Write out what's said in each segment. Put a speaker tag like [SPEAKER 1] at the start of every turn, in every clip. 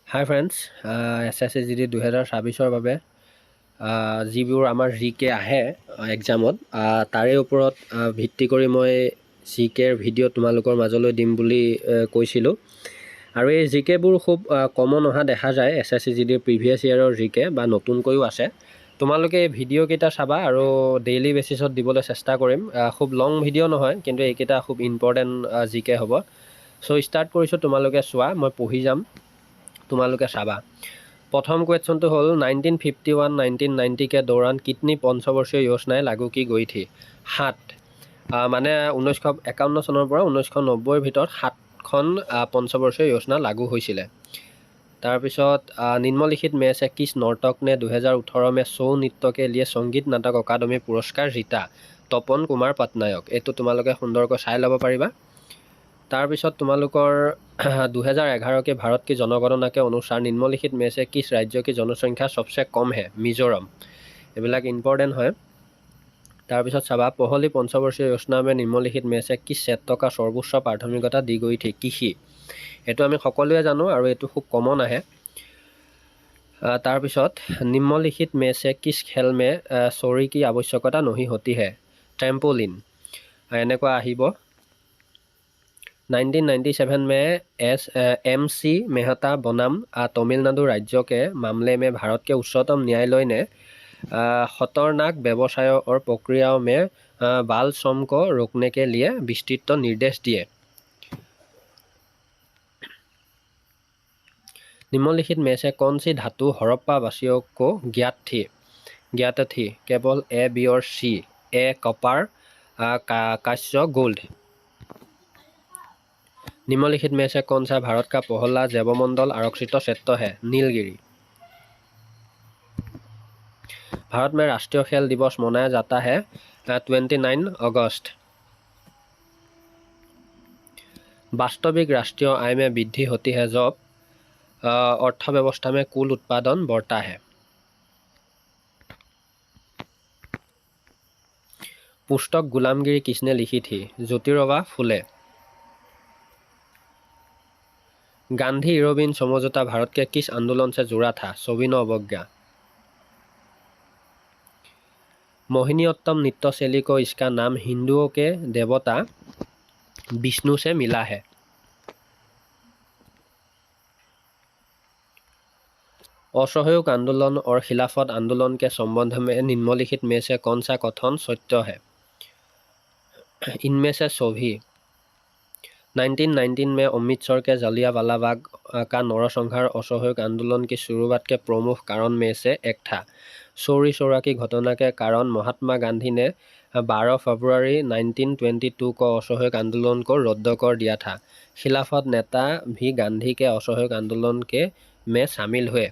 [SPEAKER 1] হাই friends, SSCGD 2024 বাবে যিবোৰ আমাৰ GK আহে এক্সামত, তাৰে ওপৰত ভিত্তি কৰি মই GKৰ ভিডিঅ' তোমালোকৰ মাজলৈ দিম বুলি কৈছিলোঁ। আৰু এই GKবোৰ খুব কমন অহা দেখা যায় SSCGDৰ প্ৰিভিয়াছ ইয়েৰৰ GK বা নতুনকৈও আছে। তোমালোকে এই ভিডিঅ'কেইটা চাবা আৰু ডেইলি বেচিছত দিবলৈ চেষ্টা কৰিম। খুব লং ভিডিঅ' নহয়, কিন্তু এইকেইটা খুব ইম্পৰ্টেণ্ট GK হ'ব। চ' ষ্টাৰ্ট কৰিছোঁ, তোমালোকে চোৱা, মই পঢ়ি যাম, তোমালোকে চাবা। प्रथम क्वेश्चन तो हल 1951-1990 के दौरान कितनी पंचवर्षीय योजनाएं लागू की गई थी? 7 माने 1951 চনৰ পৰা 1990 ভিতৰত 7খন पंचवर्षीय योजना लागू হৈছিলে। তাৰপিছত निम्नलिखित में से किस नर्तक ने 2018 में छौ नृत्य के लिए संगीत नाटक अकादमी पुरस्कार जीता? তপন কুমাৰ পটনায়ক। এইটো তোমালোকে সুন্দৰকৈ চাই ল'ব পাৰিবা। তাৰপিছত তোমালোকৰ 2011 के भारत की जनगणना के अनुसार निम्नलिखित में से किस राज्य की जनसंख्या सबसे कम है? मिजोरम। এইবিলাক ইম্পৰ্টেণ্ট হয়। তাৰপিছত চাবা, पहली पंचवर्षीय योजना में निम्नलिखित में से किस क्षेत्र का सर्वोच्च प्राथमिकता दी गई थी? কৃষি। এইটো আমি সকলোৱে জানো আৰু এইটো খুব কমন আহে। তাৰপিছত निम्नलिखित में से किस खेल में चोरी की आवश्यकता नहीं होती है? ट्रेम्पोलिन। এনেকুৱা আহিব। 1997 में MC मेहता बनाम तमिलनाडु राज्य के मामले में भारत के उच्चतम न्यायालय ने खतरनाक व्यवसायों और प्रक्रियाओं में बाल श्रम को रोकने के लिए विस्तृत निर्देश दिए। निम्नलिखित में से कौन सी धातु हड़प्पा वासियों को ज्ञात थी? केवल A, B और C। A कॉपर, कांस्य, गोल्ड। निम्नलिखित में से कौन सा भारत का पहला जैवमंडल आरक्षित क्षेत्र है? नीलगिरी। भारत में राष्ट्रीय खेल दिवस मनाया जाता है 29 अगस्त। वास्तविक राष्ट्रीय आय में वृद्धि होती है जब अर्थव्यवस्था में कुल उत्पादन बढ़ता है। पुस्तक गुलामगिरी किसने लिखी थी? ज्योतिराव फुले। गांधी इरविन समझौता भारत के किस आंदोलन से जुड़ा था? सविनय अवज्ञा। मोहिनीअट्टम नृत्य शैली को इसका नाम हिंदुओं के देवता विष्णु से मिला है। असहयोग आंदोलन और खिलाफत आंदोलन के संबंध में निम्नलिखित में से कौन सा कथन सत्य है? इनमें से सभी। 1919 में अमृतसर के जलियांवाला बाग का नरसंहार असहयोग आंदोलन की शुरुआत के प्रमुख कारण में से एक था। चौरी चौरा की घटना के कारण महात्मा गांधी ने 12 फरवरी 1922 को असहयोग आंदोलन को रद्द कर दिया था। खिलाफत नेता भी गांधी के असहयोग आंदोलन में शामिल हुए।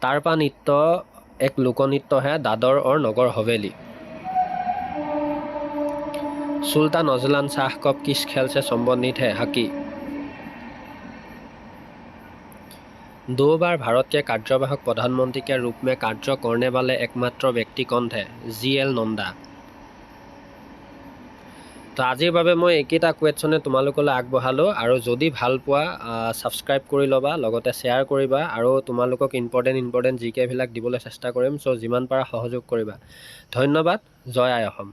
[SPEAKER 1] तारपा नृत्य एक लोकनृत्य है दादर और Nagar Haveli. Sultan Azlan Shah cup किस खेल से संबंधित है? हॉकी। 2 बार भारत के कार्यवाहक प्रधानमंत्री के रूप में कार्य करने वाले एकमात्र व्यक्ति कौन थे? GL नंदा। তো আজিৰ বাবে মই এইকেইটা কুৱেশ্যনে তোমালোকলৈ আগবঢ়ালোঁ। আৰু যদি ভাল পোৱা ছাবস্ক্ৰাইব কৰি ল'বা, লগতে শ্বেয়াৰ কৰিবা, আৰু তোমালোকক ইম্পৰ্টেণ্ট GK বিলাক দিবলৈ চেষ্টা কৰিম। চ' যিমান পাৰা সহযোগ কৰিবা। ধন্যবাদ। জয় আই অসম।